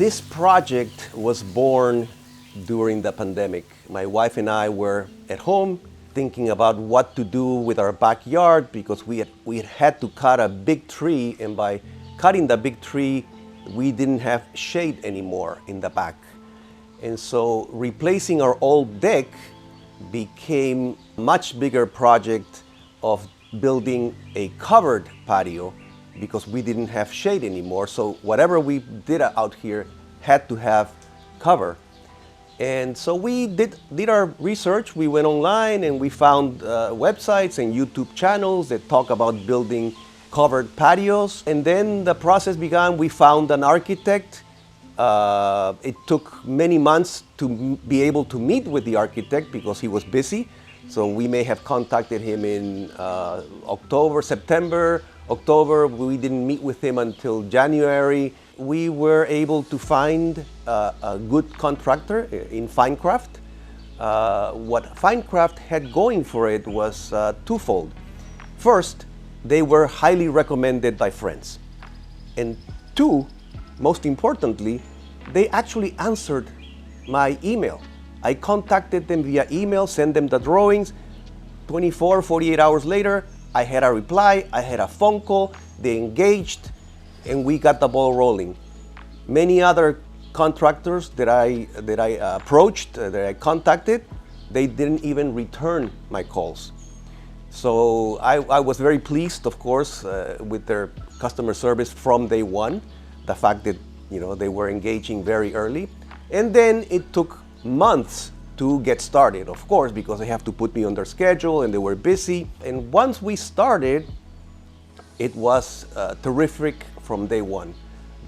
This project was born during the pandemic. My wife and I were at home thinking about what to do with our backyard because we had to cut a big tree, and by cutting the big tree, we didn't have shade anymore in the back. And so replacing our old deck became a much bigger project of building a covered patio because we didn't have shade anymore. So whatever we did out here had to have cover. And so we did our research. We went online and we found websites and YouTube channels that talk about building covered patios. And then the process began. We found an architect. It took many months to be able to meet with the architect because he was busy. So we may have contacted him in September, October. We didn't meet with him until January. We were able to find a good contractor in FineCraft. What FineCraft had going for it was twofold. First, they were highly recommended by friends. And two, most importantly, they actually answered my email. I contacted them via email, sent them the drawings. 48 hours later, I had a reply, I had a phone call, they engaged, and we got the ball rolling. Many other contractors that I approached, that I contacted, they didn't even return my calls. So I was very pleased, of course, with their customer service from day one. The fact that they were engaging very early. And then it took months to get started, of course, because they have to put me on their schedule and they were busy. And once we started, it was terrific from day one.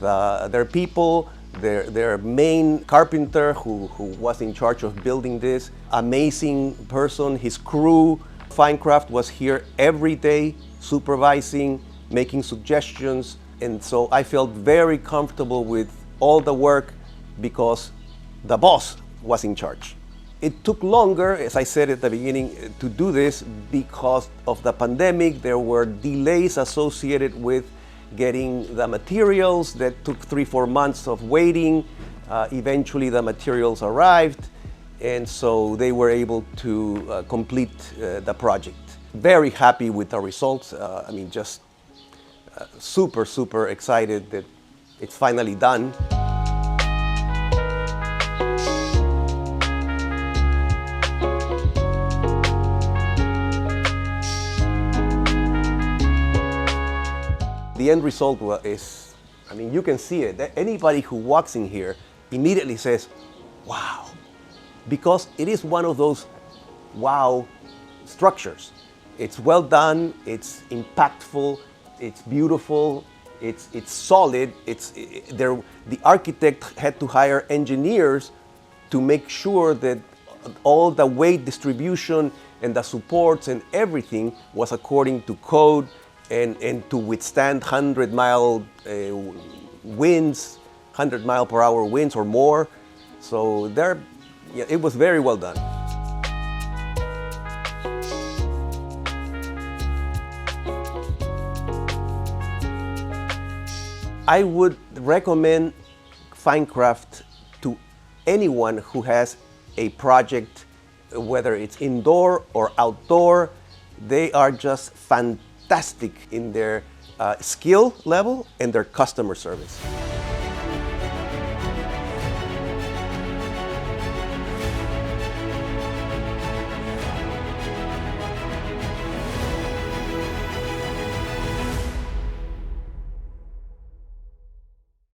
Their people, their main carpenter who was in charge of building this, amazing person, his crew. FineCraft was here every day, supervising, making suggestions. And so I felt very comfortable with all the work because the boss was in charge. It took longer, as I said at the beginning, to do this because of the pandemic. There were delays associated with getting the materials that took 3-4 months of waiting. Eventually the materials arrived, and so they were able to complete the project. Very happy with the results. Just super excited that it's finally done. The end result is, you can see it. Anybody who walks in here immediately says, wow, because it is one of those wow structures. It's well done, it's impactful, it's beautiful, it's solid. The architect had to hire engineers to make sure that all the weight distribution and the supports and everything was according to code and to withstand 100-mile winds, 100-mile-per-hour winds or more. So it was very well done. I would recommend FineCraft to anyone who has a project, whether it's indoor or outdoor. They are just fantastic in their skill level and their customer service.